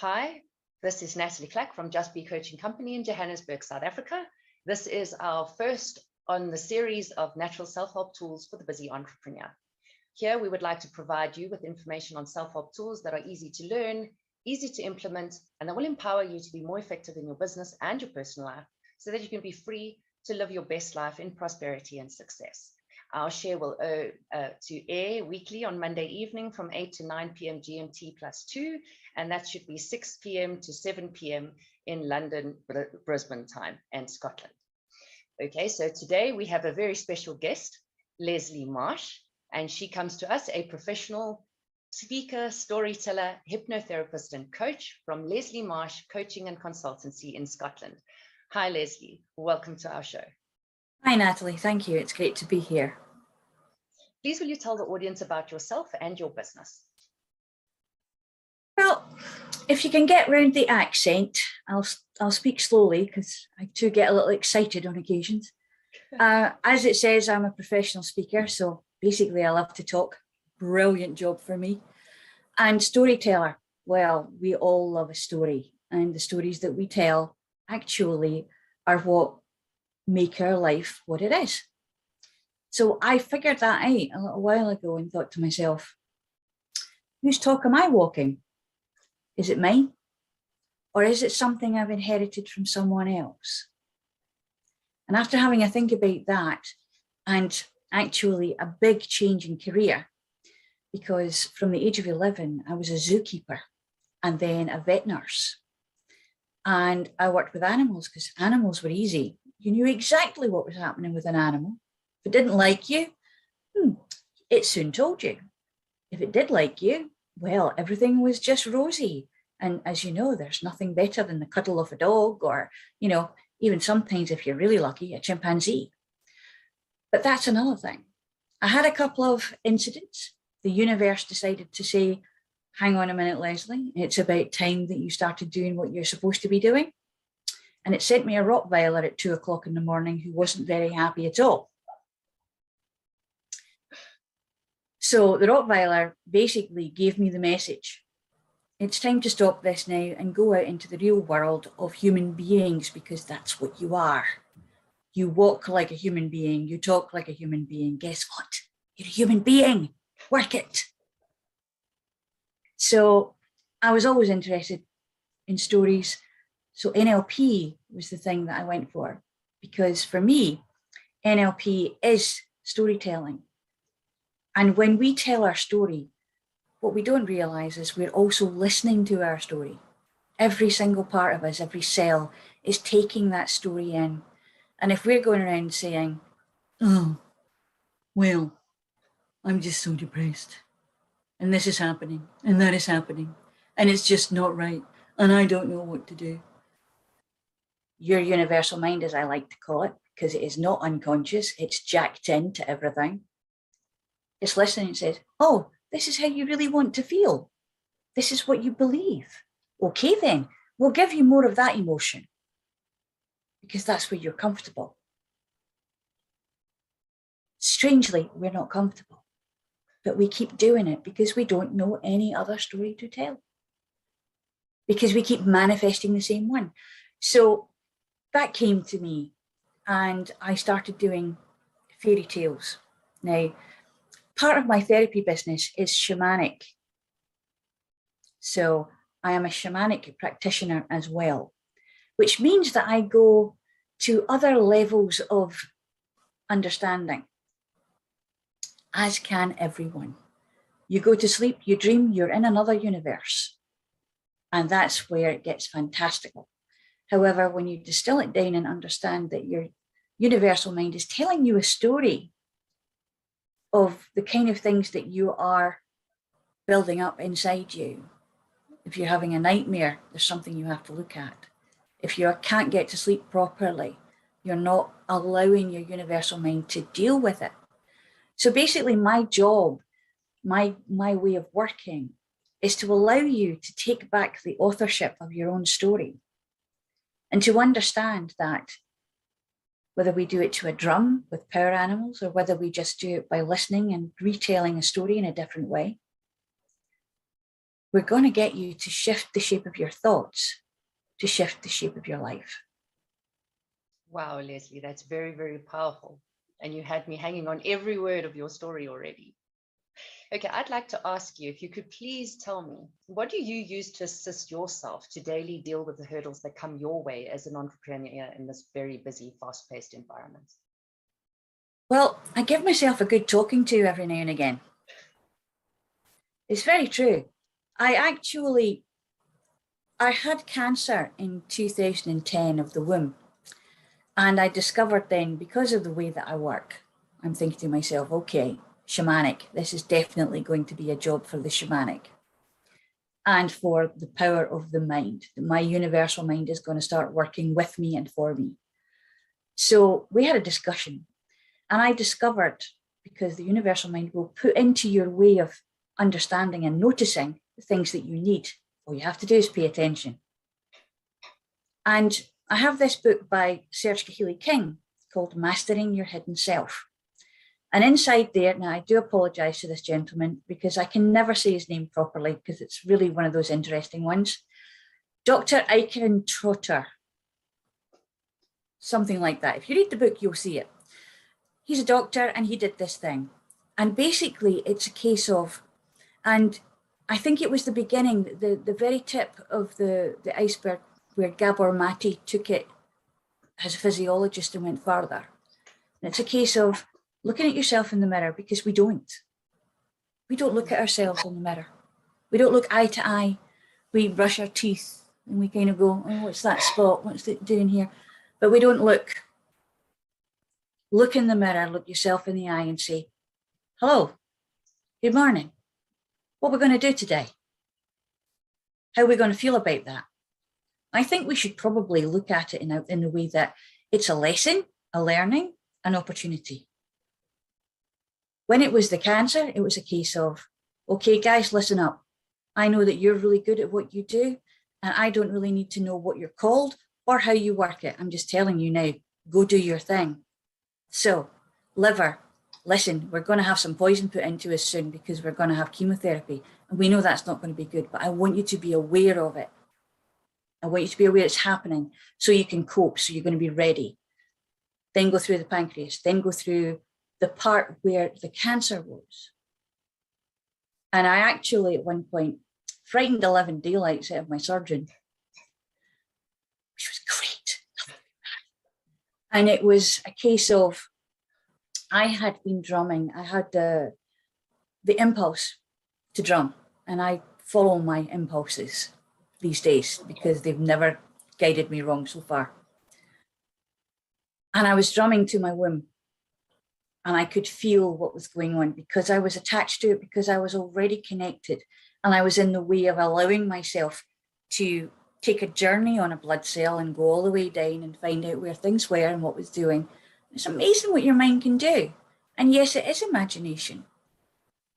Hi, this is Natalie Clack from Just Be Coaching Company in Johannesburg, South Africa. This is our first on the series of natural self-help tools for the busy entrepreneur. Here, we would like to provide you with information on self-help tools that are easy to learn, easy to implement, and that will empower you to be more effective in your business and your personal life so that you can be free to live your best life in prosperity and success. Our share will to air weekly on Monday evening from 8 to 9 p.m. GMT +2, and that should be 6 p.m. to 7 p.m. in London, Brisbane time, and Scotland. Okay, so today we have a very special guest, Leslie Marsh, and she comes to us, a professional speaker, storyteller, hypnotherapist, and coach from Leslie Marsh Coaching and Consultancy in Scotland. Hi, Leslie. Welcome to our show. Hi, Natalie. Thank you. It's great to be here. Please, will you tell the audience about yourself and your business? Well, if you can get round the accent, I'll speak slowly because I do get a little excited on occasions. As it says, I'm a professional speaker, so basically I love to talk. Brilliant job for me. And storyteller. Well, we all love a story, and the stories that we tell actually are what make our life what it is. So I figured that out a little while ago and thought to myself, whose talk am I walking? Is it mine? Or is it something I've inherited from someone else? And after having a think about that, and actually a big change in career, because from the age of 11, I was a zookeeper and then a vet nurse. And I worked with animals because animals were easy. You knew exactly what was happening with an animal. If it didn't like you, it soon told you. If it did like you, well, everything was just rosy. And as you know, there's nothing better than the cuddle of a dog or, even sometimes, if you're really lucky, a chimpanzee. But that's another thing. I had a couple of incidents. The universe decided to say, hang on a minute, Leslie, it's about time that you started doing what you're supposed to be doing. And it sent me a Rottweiler at 2 o'clock in the morning who wasn't very happy at all. So the Rottweiler basically gave me the message. It's time to stop this now and go out into the real world of human beings, because that's what you are. You walk like a human being. You talk like a human being. Guess what? You're a human being. Work it. So I was always interested in stories. So NLP was the thing that I went for, because for me, NLP is storytelling. And when we tell our story, what we don't realize is we're also listening to our story. Every single part of us, every cell is taking that story in. And if we're going around saying, oh, well, I'm just so depressed, and this is happening, and that is happening, and it's just not right, and I don't know what to do. Your universal mind, as I like to call it, because it is not unconscious, it's jacked into everything. It's listening and says, oh, this is how you really want to feel. This is what you believe. Okay, then we'll give you more of that emotion because that's where you're comfortable. Strangely, we're not comfortable, but we keep doing it because we don't know any other story to tell, because we keep manifesting the same one. So that came to me and I started doing fairy tales. Now, part of my therapy business is shamanic. So I am a shamanic practitioner as well, which means that I go to other levels of understanding, as can everyone. You go to sleep, you dream, you're in another universe. And that's where it gets fantastical. However, when you distill it down and understand that your universal mind is telling you a story of the kind of things that you are building up inside you. If you're having a nightmare, there's something you have to look at. If you can't get to sleep properly, you're not allowing your universal mind to deal with it. So basically my job, my way of working is to allow you to take back the authorship of your own story and to understand that whether we do it to a drum with power animals or whether we just do it by listening and retelling a story in a different way, we're going to get you to shift the shape of your thoughts, to shift the shape of your life. Wow, Leslie, that's very, very powerful. And you had me hanging on every word of your story already. Okay, I'd like to ask you if you could please tell me, what do you use to assist yourself to daily deal with the hurdles that come your way as an entrepreneur in this very busy, fast-paced environment? Well, I give myself a good talking to every now and again. It's very true. I had cancer in 2010 of the womb. And I discovered then, because of the way that I work, I'm thinking to myself, okay, shamanic, this is definitely going to be a job for the shamanic and for the power of the mind. My universal mind is going to start working with me and for me. So we had a discussion, and I discovered, because the universal mind will put into your way of understanding and noticing the things that you need. All you have to do is pay attention. And I have this book by Serge Kahili King called Mastering Your Hidden Self. And inside there, now I do apologize to this gentleman because I can never say his name properly because it's really one of those interesting ones. Dr. Eichen Trotter, something like that. If you read the book, you'll see it. He's a doctor and he did this thing. And basically it's a case of, and I think it was the beginning, the very tip of the iceberg where Gabor Mate took it as a physiologist and went further. And it's a case of looking at yourself in the mirror, because we don't. We don't look at ourselves in the mirror. We don't look eye to eye. We brush our teeth and we kind of go, oh, what's that spot? What's it doing here? But we don't look. Look in the mirror, look yourself in the eye and say, hello, good morning. What are we going to do today? How are we going to feel about that? I think we should probably look at it in the way that it's a lesson, a learning, an opportunity. When it was the cancer, it was a case of, okay, guys, listen up. I know that you're really good at what you do, and I don't really need to know what you're called or how you work it. I'm just telling you now, go do your thing. So, liver, listen, we're going to have some poison put into us soon because we're going to have chemotherapy. And we know that's not going to be good, but I want you to be aware of it. I want you to be aware it's happening so you can cope, so you're going to be ready. Then go through the pancreas, then go through the part where the cancer was. And I actually, at one point, frightened the living daylights out of my surgeon, which was great. And it was a case of, I had been drumming. I had the impulse to drum, and I follow my impulses these days because they've never guided me wrong so far. And I was drumming to my womb, and I could feel what was going on because I was attached to it, because I was already connected, and I was in the way of allowing myself to take a journey on a blood cell and go all the way down and find out where things were and what was doing. It's amazing what your mind can do. And yes, it is imagination.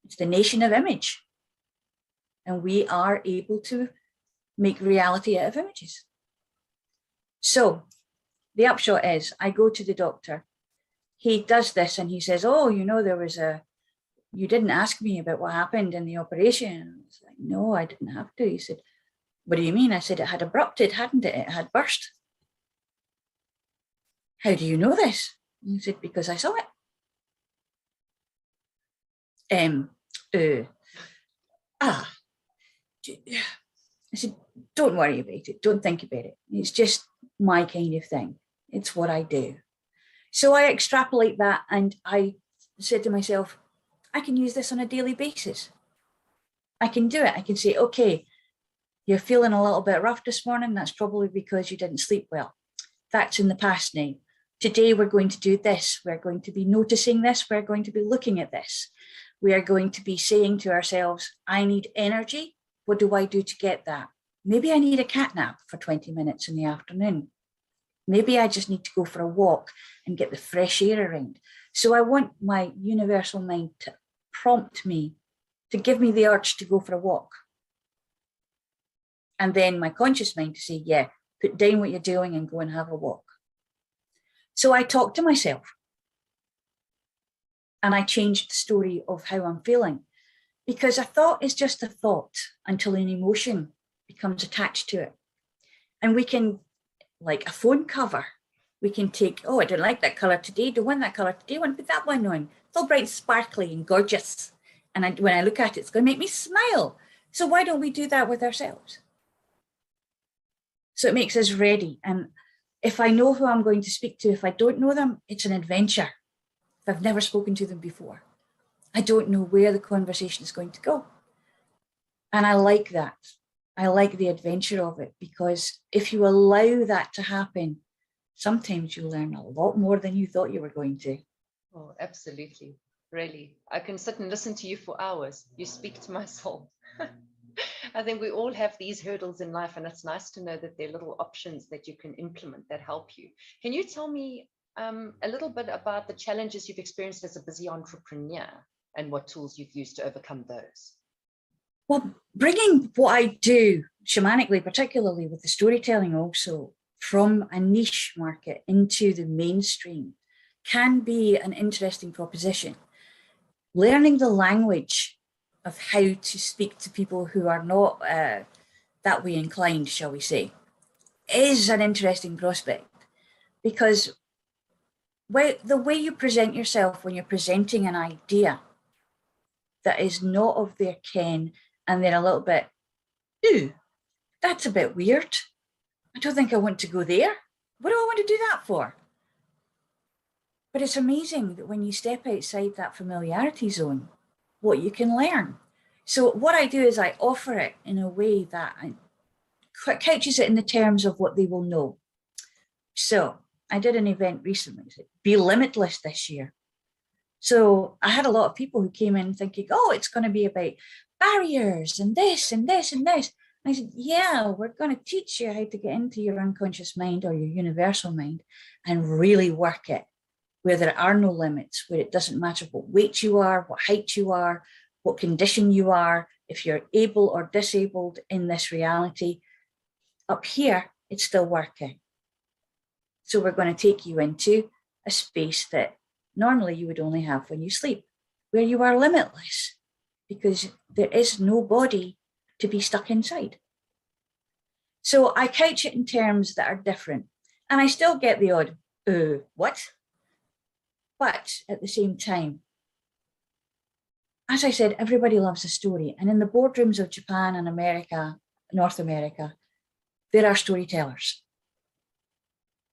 It's the nation of image. And we are able to make reality out of images. So the upshot is, I go to the doctor. He does this and he says, oh, you know, you didn't ask me about what happened in the operation. I was like, no, I didn't have to. He said, what do you mean? I said, it had abrupted, hadn't it? It had burst. How do you know this? And he said, because I saw it. I said, don't worry about it. Don't think about it. It's just my kind of thing. It's what I do. So I extrapolate that, and I said to myself, I can use this on a daily basis. I can do it. I can say, okay, you're feeling a little bit rough this morning. That's probably because you didn't sleep well. That's in the past now. Today, we're going to do this. We're going to be noticing this. We're going to be looking at this. We are going to be saying to ourselves, I need energy. What do I do to get that? Maybe I need a cat nap for 20 minutes in the afternoon. Maybe I just need to go for a walk and get the fresh air around. So I want my universal mind to prompt me, to give me the urge to go for a walk. And then my conscious mind to say, yeah, put down what you're doing and go and have a walk. So I talk to myself. And I changed the story of how I'm feeling. because a thought is just a thought until an emotion becomes attached to it. And we can, like a phone cover, we can take, oh, I don't like that color today, don't want that color today, I want to put that one on. It's all bright and sparkly and gorgeous. And when I look at it, it's going to make me smile. So why don't we do that with ourselves? So it makes us ready. And if I know who I'm going to speak to, if I don't know them, it's an adventure. If I've never spoken to them before, I don't know where the conversation is going to go. And I like that. I like the adventure of it, because if you allow that to happen, sometimes you learn a lot more than you thought you were going to. Oh, absolutely. Really. I can sit and listen to you for hours. You speak to my soul. I think we all have these hurdles in life, and it's nice to know that there are little options that you can implement that help you. Can you tell me a little bit about the challenges you've experienced as a busy entrepreneur and what tools you've used to overcome those? Well, bringing what I do shamanically, particularly with the storytelling also, from a niche market into the mainstream can be an interesting proposition. Learning the language of how to speak to people who are not that way inclined, shall we say, is an interesting prospect, because the way you present yourself when you're presenting an idea that is not of their ken, and they're a little bit, ooh, that's a bit weird. I don't think I want to go there. What do I want to do that for? But it's amazing that when you step outside that familiarity zone, what you can learn. So what I do is I offer it in a way that couches it in the terms of what they will know. So I did an event recently, Be Limitless this year. So I had a lot of people who came in thinking, oh, it's going to be about barriers and this and this and this. And I said, yeah, we're going to teach you how to get into your unconscious mind or your universal mind and really work it, where there are no limits, where it doesn't matter what weight you are, what height you are, what condition you are, if you're able or disabled in this reality. Up here, it's still working. So we're going to take you into a space that normally you would only have when you sleep, where you are limitless, because there is no body to be stuck inside. So I couch it in terms that are different, and I still get the odd, what? But at the same time, as I said, everybody loves a story. And in the boardrooms of Japan and America, North America, there are storytellers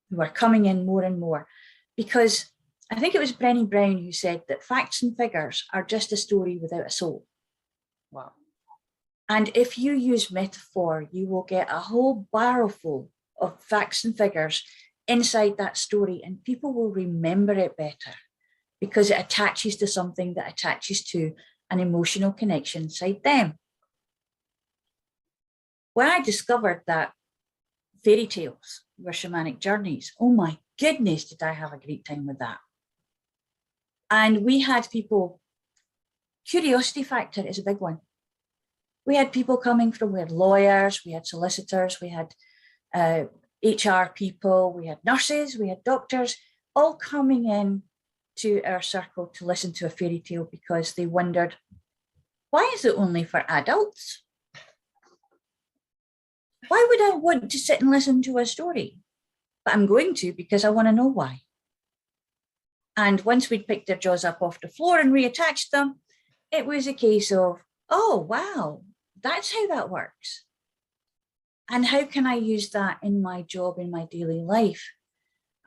who are coming in more and more, because I think it was Brené Brown who said that facts and figures are just a story without a soul. Wow. And if you use metaphor, you will get a whole barrel full of facts and figures inside that story, and people will remember it better because it attaches to something that attaches to an emotional connection inside them. When I discovered that fairy tales were shamanic journeys, oh my goodness, did I have a great time with that. And we had people, curiosity factor is a big one. We had people coming from, we had lawyers, we had solicitors, we had HR people, we had nurses, we had doctors, all coming in to our circle to listen to a fairy tale because they wondered, why is it only for adults? Why would I want to sit and listen to a story? But I'm going to, because I want to know why. And once we'd picked their jaws up off the floor and reattached them, it was a case of, oh, wow, that's how that works. And how can I use that in my job, in my daily life?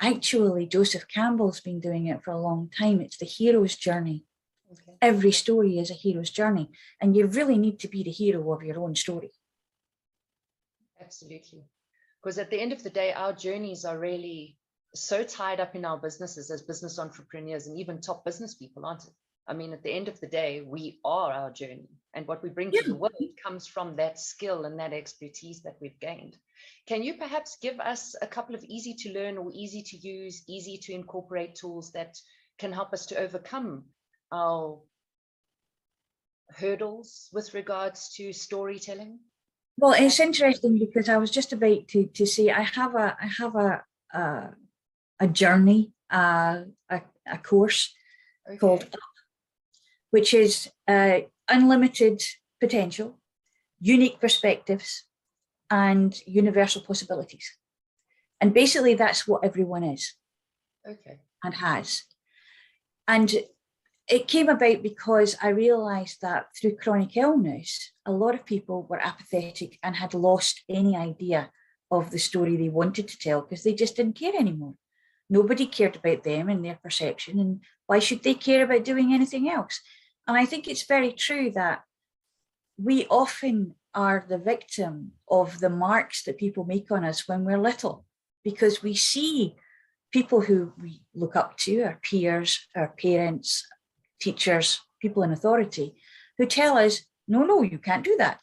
Actually, Joseph Campbell's been doing it for a long time. It's the hero's journey. Okay. Every story is a hero's journey, and you really need to be the hero of your own story. Absolutely. Because at the end of the day, our journeys are really so tied up in our businesses as business entrepreneurs and even top business people, aren't it? I mean, at the end of the day, we are our journey, and what we bring to the world comes from that skill and that expertise that we've gained. Can you perhaps give us a couple of easy to learn or easy to use, easy to incorporate tools that can help us to overcome our hurdles with regards to storytelling? Well, it's interesting because I was just about to say I have a journey, a course called Up, which is a unlimited potential, unique perspectives, and universal possibilities. And basically that's what everyone is. Okay. And has. And it came about because I realized that through chronic illness, a lot of people were apathetic and had lost any idea of the story they wanted to tell because they just didn't care anymore. Nobody cared about them and their perception, and why should they care about doing anything else? And I think it's very true that we often are the victim of the marks that people make on us when we're little, because we see people who we look up to, our peers, our parents, teachers, people in authority, who tell us, no, you can't do that.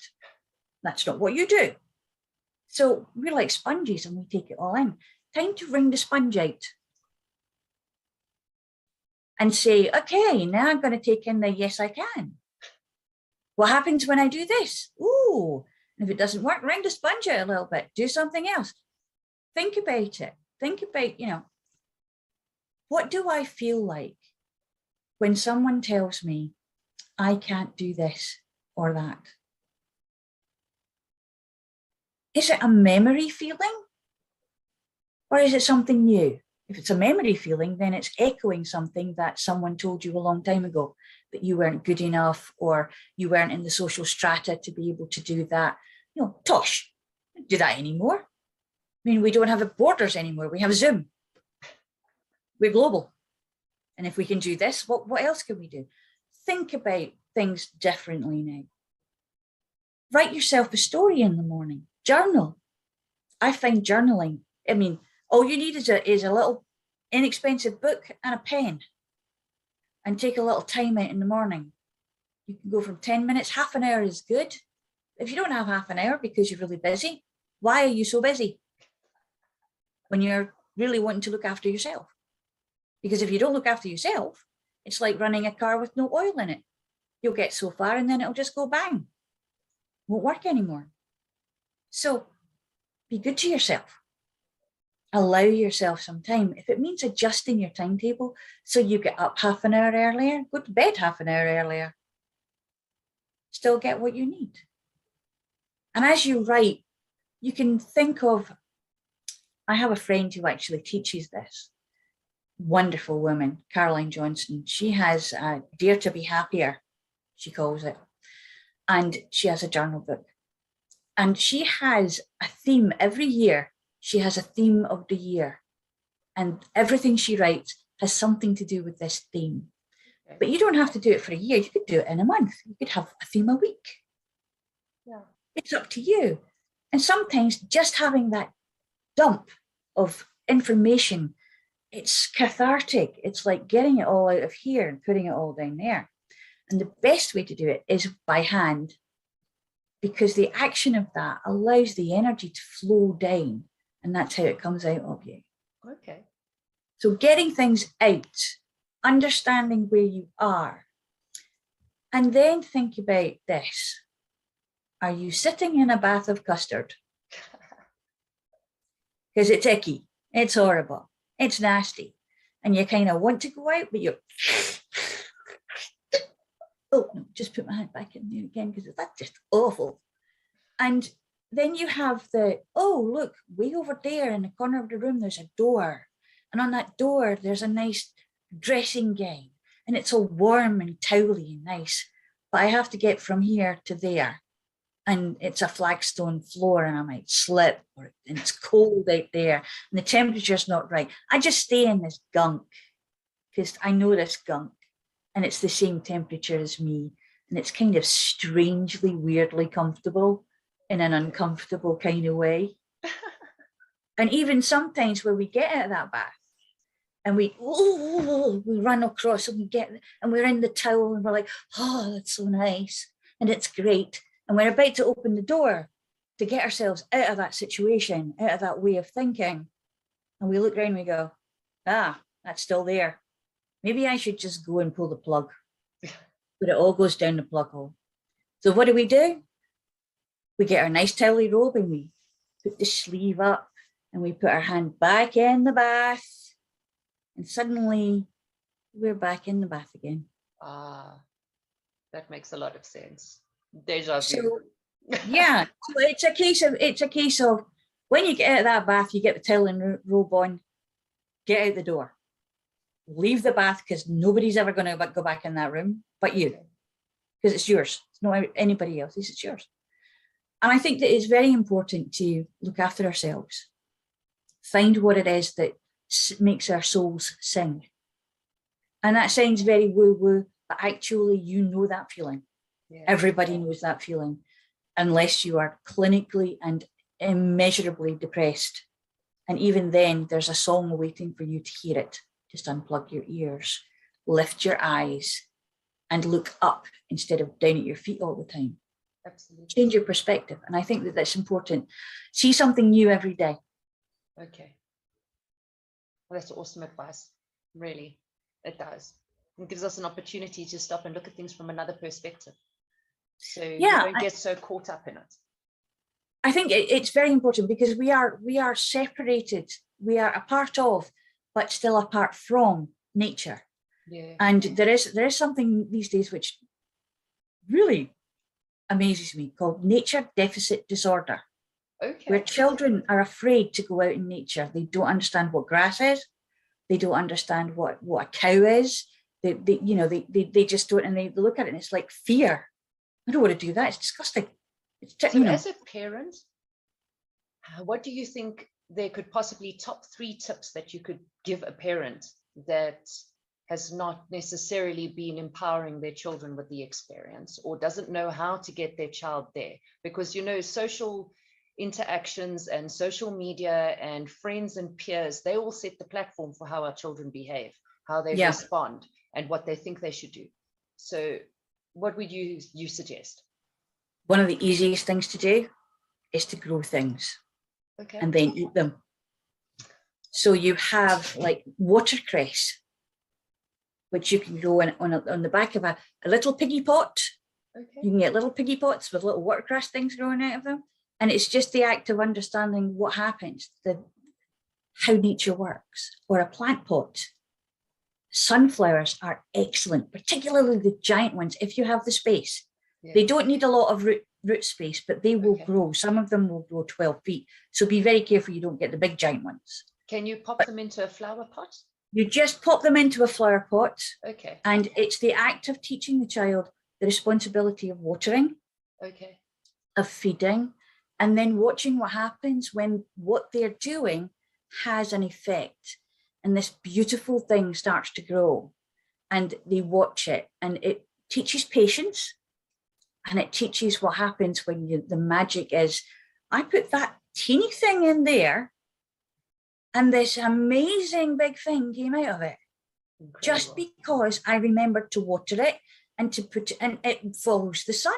That's not what you do. So we're like sponges and we take it all in. Time to wring the sponge out and say, okay, now I'm going to take in the yes, I can. What happens when I do this? Ooh, and if it doesn't work, wring the sponge out a little bit, do something else. Think about it. Think about, what do I feel like when someone tells me I can't do this or that? Is it a memory feeling? Or is it something new? If it's a memory feeling, then it's echoing something that someone told you a long time ago, that you weren't good enough or you weren't in the social strata to be able to do that. Tosh, don't do that anymore. I mean, we don't have borders anymore. We have Zoom. We're global. And if we can do this, what else can we do? Think about things differently now. Write yourself a story in the morning. Journal. I find journaling, all you need is a little inexpensive book and a pen, and take a little time out in the morning. You can go from 10 minutes, half an hour is good. If you don't have half an hour because you're really busy, why are you so busy when you're really wanting to look after yourself? Because if you don't look after yourself, it's like running a car with no oil in it. You'll get so far and then it'll just go bang. Won't work anymore. So be good to yourself. Allow yourself some time. If it means adjusting your timetable so you get up half an hour earlier, go to bed half an hour earlier, still get what you need. And as you write, you can think of, I have a friend who actually teaches this. Wonderful woman, Caroline Johnson. She has Dare to Be Happier, she calls it. And she has a journal book. And she has a theme every year. She has a theme of the year. And everything she writes has something to do with this theme. But you don't have to do it for a year. You could do it in a month. You could have a theme a week. Yeah. It's up to you. And sometimes just having that dump of information, it's cathartic. It's like getting it all out of here and putting it all down there. And the best way to do it is by hand, because the action of that allows the energy to flow down, and that's how it comes out of you. Okay. So getting things out, understanding where you are, and then think about this. Are you sitting in a bath of custard? Because it's icky, it's horrible, it's nasty, and you kind of want to go out, but you're, oh no, just put my hand back in there again, because that's just awful. And then you have oh, look, way over there in the corner of the room, there's a door. And on that door, there's a nice dressing gown. And it's all warm and towely and nice. But I have to get from here to there. And it's a flagstone floor and I might slip, and it's cold out there and the temperature's not right. I just stay in this gunk because I know this gunk and it's the same temperature as me. And it's kind of strangely, weirdly comfortable in an uncomfortable kind of way. And even sometimes when we get out of that bath and we run across and we're in the towel and we're like, oh, that's so nice. And it's great. And we're about to open the door to get ourselves out of that situation, out of that way of thinking. And we look around and we go, that's still there. Maybe I should just go and pull the plug. But it all goes down the plug hole. So what do? We get our nice towely robe and we put the sleeve up and we put our hand back in the bath. And suddenly we're back in the bath again. That makes a lot of sense. Deja vu. So yeah, so it's a case of when you get out of that bath, you get the towel and robe on, get out the door, leave the bath, because nobody's ever going to go back in that room but you, because it's yours. It's not anybody else's, it's yours. And I think that it's very important to look after ourselves, find what it is that makes our souls sing. And that sounds very woo-woo, but actually you know that feeling. Yeah. Everybody knows that feeling, unless you are clinically and immeasurably depressed. And even then, there's a song waiting for you to hear it. Just unplug your ears, lift your eyes, and look up instead of down at your feet all the time. Absolutely. Change your perspective. And I think that that's important. See something new every day. Okay. Well, that's awesome advice. Really, it does. It gives us an opportunity to stop and look at things from another perspective. So you don't get so caught up in it. I think it's very important, because we are separated. We are a part of, but still apart from nature. Yeah. And there is something these days which really amazes me, called nature deficit disorder. Okay. Where children are afraid to go out in nature. They don't understand what grass is. They don't understand what a cow is. They just don't, and they look at it and it's like fear. I don't want to do that. It's disgusting. So as a parent, what do you think there could possibly top 3 tips that you could give a parent that has not necessarily been empowering their children with the experience, or doesn't know how to get their child there? Because, social interactions and social media and friends and peers, they all set the platform for how our children behave, how they respond, and what they think they should do. So what would you suggest? One of the easiest things to do is to grow things, and then eat them. So you have like watercress, which you can grow on the back of a little piggy pot. Okay. You can get little piggy pots with little watercress things growing out of them. And it's just the act of understanding what happens, how nature works. Or a plant pot. Sunflowers are excellent, particularly the giant ones, if you have the space. Yeah. They don't need a lot of root space, but they will grow. Some of them will grow 12 feet. So be very careful you don't get the big giant ones. Can you pop them into a flower pot? You just pop them into a flower pot. Okay. And it's the act of teaching the child the responsibility of watering, of feeding, and then watching what happens when what they're doing has an effect. And this beautiful thing starts to grow, and they watch it, and it teaches patience, and it teaches what happens when the magic is, I put that teeny thing in there, and this amazing big thing came out of it. Incredible. Just because I remembered to water it and to put it, and it follows the sun.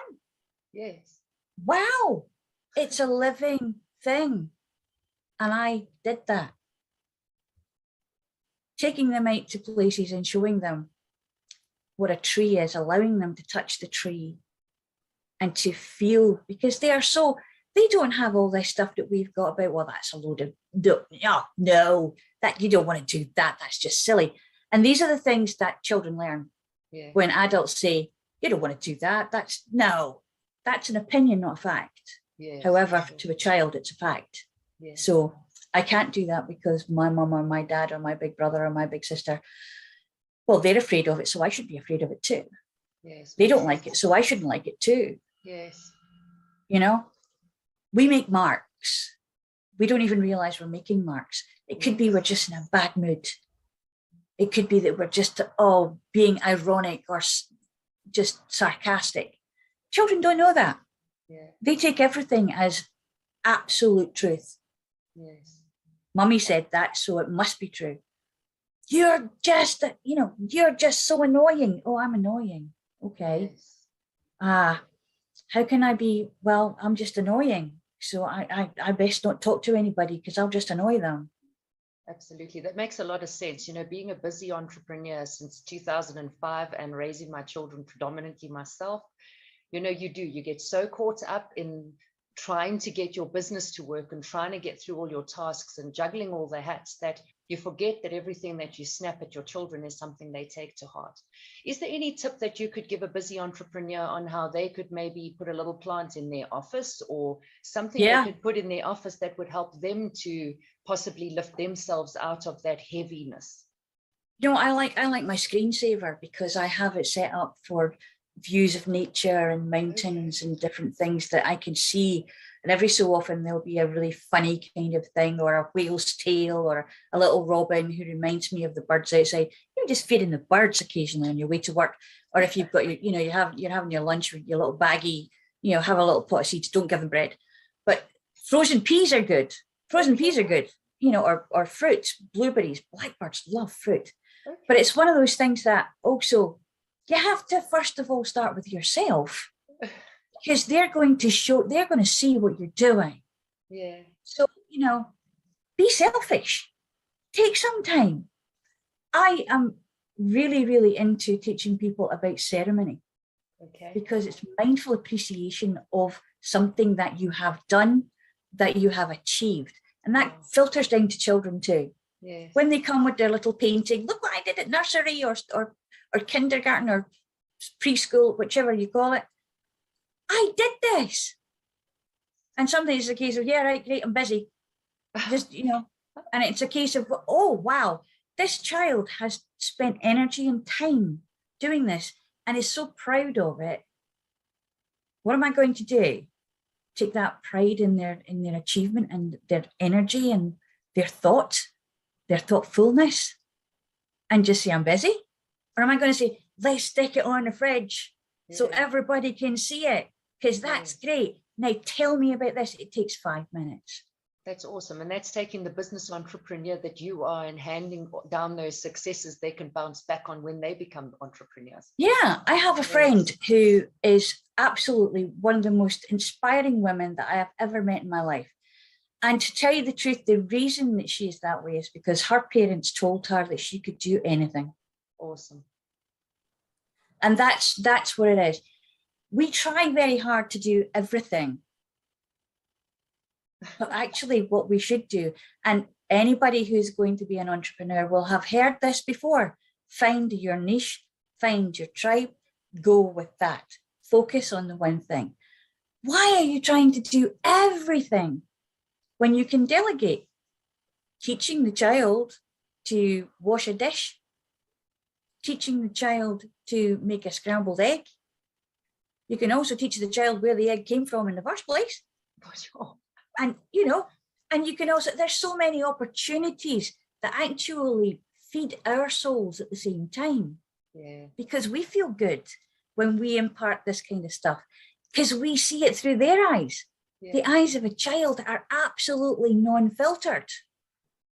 Yes. Wow. It's a living thing. And I did that. Taking them out to places and showing them what a tree is, allowing them to touch the tree and to feel, because they don't have all this stuff that we've got about, well, that's a load of, no, that you don't want to do that. That's just silly. And these are the things that children learn. Yeah. When adults say, you don't want to do that. That's an opinion, not a fact. Yes. However, to a child, it's a fact. Yes. So I can't do that because my mum or my dad or my big brother or my big sister, well, they're afraid of it, so I should be afraid of it too. Yes. They don't like it, so I shouldn't like it too. Yes. We make marks. We don't even realize we're making marks. It could be we're just in a bad mood. It could be that we're just being ironic or just sarcastic. Children don't know that. Yeah. They take everything as absolute truth. Yes. Mummy said that, so it must be true. You're just so annoying. Oh, I'm annoying. Okay. Yes. How can I be? Well, I'm just annoying. So I best not talk to anybody because I'll just annoy them. Absolutely. That makes a lot of sense. Being a busy entrepreneur since 2005 and raising my children predominantly myself, you get so caught up in trying to get your business to work and trying to get through all your tasks and juggling all the hats that You forget that everything that you snap at your children is something they take to heart. Is there any tip that you could give a busy entrepreneur on how they could maybe put a little plant in their office, or something they could put in their office that would help them to possibly lift themselves out of that heaviness? You know, I like my screensaver because I have it set up for views of nature and mountains and different things that I can see. And every so often there'll be a really funny kind of thing, or a whale's tail, or a little robin who reminds me of the birds outside. You're just feeding the birds occasionally on your way to work. Or if you've got your, you know, you're having your lunch with your little baggie, you know, have a little pot of seeds, don't give them bread. But frozen peas are good. Frozen peas are good, you know, or fruit, blueberries, blackbirds love fruit. But it's one of those things that also you have to, first of all, start with yourself, because they're going to see what you're doing. Yeah. So, you know, be selfish. Take some time. I am really, really into teaching people about ceremony. Okay. Because it's mindful appreciation of something that you have done, that you have achieved. And that filters down to children too. Yes. When they come with their little painting, look what I did at nursery or kindergarten or preschool, whichever you call it. I did this. And sometimes it's a case of, yeah, right, great, I'm busy. Just, you know, and it's a case of, oh, wow, this child has spent energy and time doing this and is so proud of it. What am I going to do? Take that pride in their achievement and their energy and their thought, their thoughtfulness, and just say, I'm busy? Or am I going to say, let's stick it on the fridge so everybody can see it? Because that's great. Now tell me about this. It takes 5 minutes. That's awesome. And that's taking the business entrepreneur that you are and handing down those successes they can bounce back on when they become entrepreneurs. Yeah, I have a friend who is absolutely one of the most inspiring women that I have ever met in my life. And to tell you the truth, the reason that she is that way is because her parents told her that she could do anything. Awesome. And that's what it is. We try very hard to do everything. But actually what we should do, and anybody who's going to be an entrepreneur will have heard this before, find your niche, find your tribe, go with that. Focus on the one thing. Why are you trying to do everything when you can delegate? Teaching the child to wash a dish, teaching the child to make a scrambled egg. You can also teach the child where the egg came from in the first place. And, you know, and you can also, there's so many opportunities that actually feed our souls at the same time. Yeah. Because we feel good when we impart this kind of stuff, because we see it through their eyes. Yeah. The eyes of a child are absolutely non-filtered.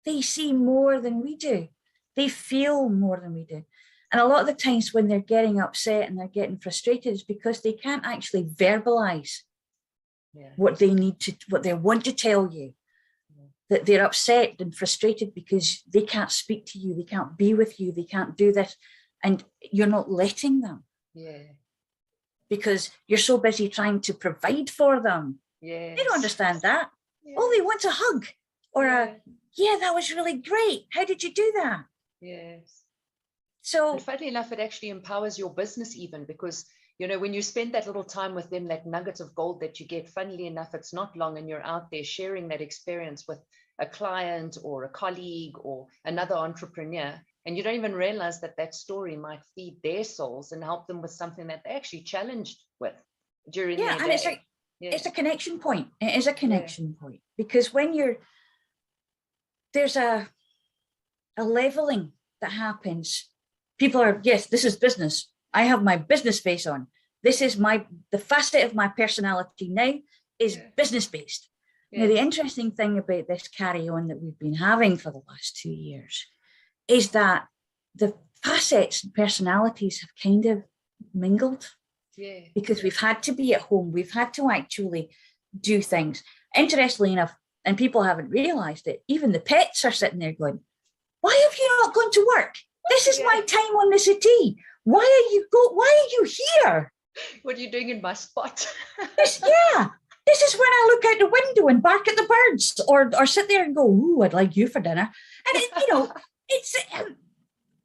They see more than we do. They feel more than we do. And a lot of the times when they're getting upset and they're getting frustrated is because they can't actually verbalize what they need to, what they want to tell you. That they're upset and frustrated because they can't speak to you, they can't be with you, they can't do this, and you're not letting them. Yeah. Because you're so busy trying to provide for them. Yeah. They don't understand that. Yeah. Oh, they want a hug or yeah, that was really great. How did you do that? Yes. So, and funnily enough, it actually empowers your business even, because, you know, when you spend that little time with them, that nugget of gold that you get, funnily enough, it's not long and you're out there sharing that experience with a client or a colleague or another entrepreneur. And you don't even realize that that story might feed their souls and help them with something that they actually challenged with during their day. It's like, it's a connection point. It is a connection point, because when there's a leveling that happens. People are, yes, this is business. I have my business face on. This is the facet of my personality now is business based. Now, the interesting thing about this carry on that we've been having for the last 2 years is that the facets and personalities have kind of mingled. Yeah. Because we've had to be at home. We've had to actually do things. Interestingly enough, and people haven't realized it, even the pets are sitting there going, why have you not gone to work? This is my time on the city. Why are you here? What are you doing in my spot? This is when I look out the window and bark at the birds or sit there and go, ooh, I'd like you for dinner. And it's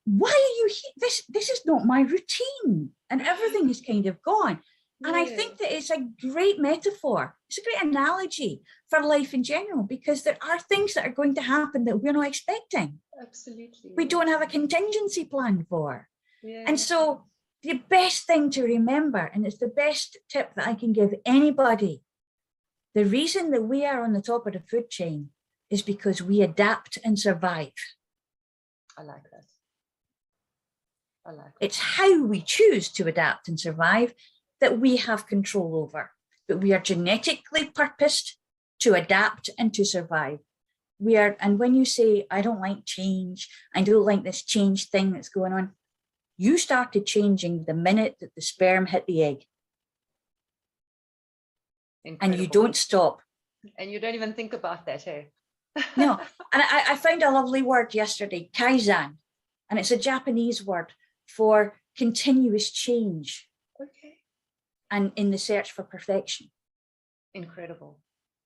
why are you here? This is not my routine, and everything is kind of gone. And I think that it's a great metaphor. It's a great analogy for life in general, because there are things that are going to happen that we're not expecting. Absolutely. We don't have a contingency plan for. Yeah. And so the best thing to remember, and it's the best tip that I can give anybody, the reason that we are on the top of the food chain is because we adapt and survive. I like that. It's how we choose to adapt and survive that we have control over. But we are genetically purposed to adapt and to survive. And when you say, I don't like change, I don't like this change thing that's going on, you started changing the minute that the sperm hit the egg. Incredible. And you don't stop. And you don't even think about that, hey? No. And I found a lovely word yesterday, kaizen. And it's a Japanese word for continuous change. Okay. And in the search for perfection. Incredible.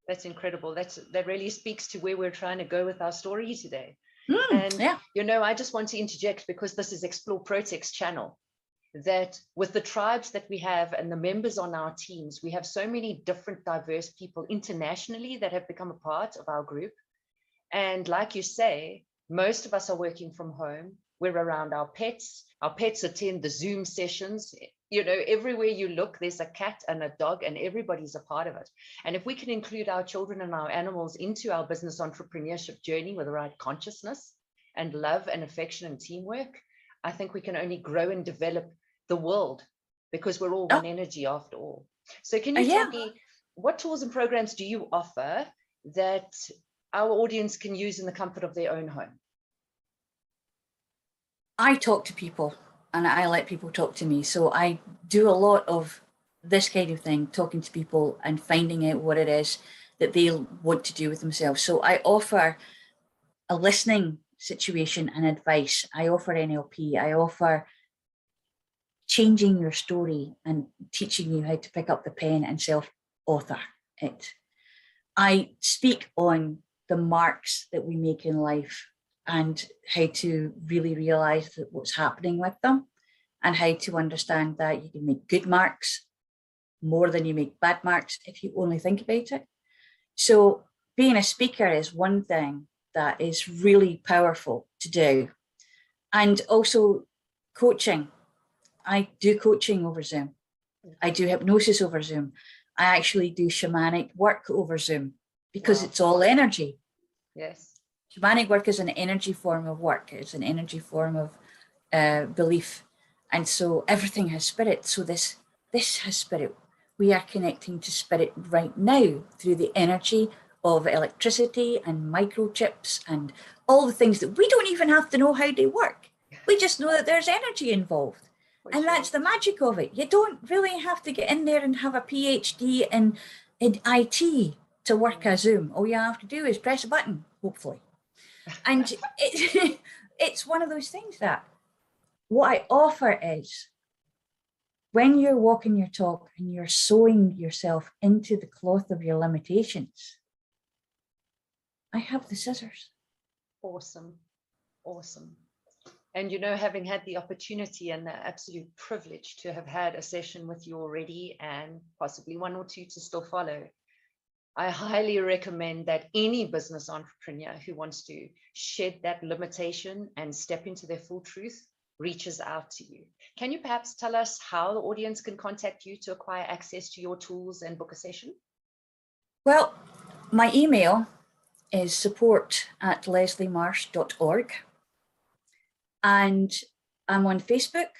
That's incredible. That really speaks to where we're trying to go with our story today. I just want to interject, because this is Explore Protect's channel, that with the tribes that we have and the members on our teams, we have so many different diverse people internationally that have become a part of our group. And like you say, most of us are working from home. We're around our pets. Our pets attend the Zoom sessions. Everywhere you look, there's a cat and a dog, and everybody's a part of it. And if we can include our children and our animals into our business entrepreneurship journey with the right consciousness and love and affection and teamwork, I think we can only grow and develop the world, because we're all one energy after all. So can you tell me, what tools and programs do you offer that our audience can use in the comfort of their own home? I talk to people, and I let people talk to me. So I do a lot of this kind of thing, talking to people and finding out what it is that they want to do with themselves. So I offer a listening situation and advice. I offer NLP. I offer changing your story and teaching you how to pick up the pen and self-author it. I speak on the marks that we make in life and how to really realize that what's happening with them, and how to understand that you can make good marks more than you make bad marks if you only think about it. So being a speaker is one thing that is really powerful to do. And also coaching. I do coaching over Zoom. I do hypnosis over Zoom. I actually do shamanic work over Zoom, because it's all energy. Yes. Shamanic work is an energy form of work. It's an energy form of belief. And so everything has spirit. So this has spirit. We are connecting to spirit right now through the energy of electricity and microchips and all the things that we don't even have to know how they work. We just know that there's energy involved. And that's the magic of it. You don't really have to get in there and have a PhD in IT to work a Zoom. All you have to do is press a button, hopefully. And it's one of those things that what I offer is, when you're walking your talk and you're sewing yourself into the cloth of your limitations, I have the scissors. Awesome. Awesome. And, having had the opportunity and the absolute privilege to have had a session with you already, and possibly one or two to still follow, I highly recommend that any business entrepreneur who wants to shed that limitation and step into their full truth reaches out to you. Can you perhaps tell us how the audience can contact you to acquire access to your tools and book a session? Well, my email is support@lesliemarsh.org. And I'm on Facebook.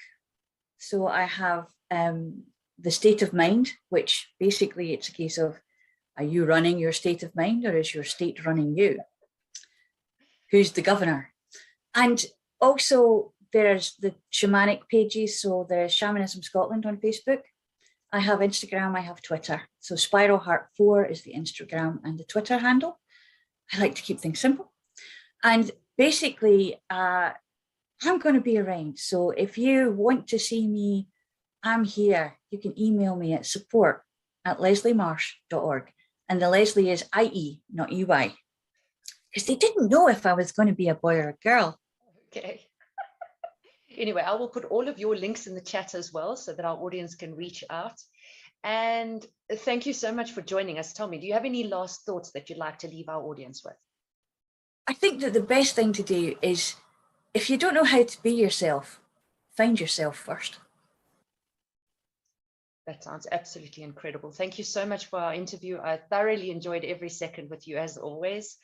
So I have the state of mind, which basically it's a case of, are you running your state of mind, or is your state running you? Who's the governor? And also there's the shamanic pages. So there's Shamanism Scotland on Facebook. I have Instagram, I have Twitter. So Spiral Heart 4 is the Instagram and the Twitter handle. I like to keep things simple. And basically, I'm going to be around. So if you want to see me, I'm here. You can email me at support@lesliemarsh.org. And the Leslie is IE, not EY, because they didn't know if I was going to be a boy or a girl. Okay. Anyway, I will put all of your links in the chat as well so that our audience can reach out. And thank you so much for joining us. Tell me, do you have any last thoughts that you'd like to leave our audience with? I think that the best thing to do is, if you don't know how to be yourself, find yourself first. That sounds absolutely incredible. Thank you so much for our interview. I thoroughly enjoyed every second with you as always.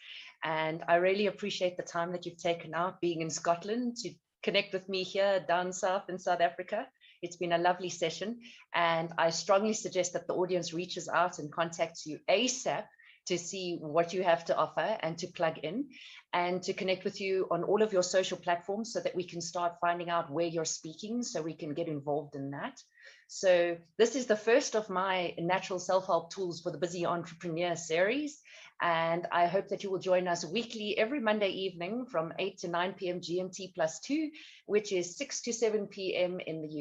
And I really appreciate the time that you've taken out being in Scotland to connect with me here down south in South Africa. It's been a lovely session, and I strongly suggest that the audience reaches out and contacts you ASAP to see what you have to offer and to plug in and to connect with you on all of your social platforms so that we can start finding out where you're speaking so we can get involved in that. So this is the first of my natural self-help tools for the busy entrepreneur series. And I hope that you will join us weekly every Monday evening from 8 to 9 p.m. GMT +2, which is 6 to 7 p.m. in the UK.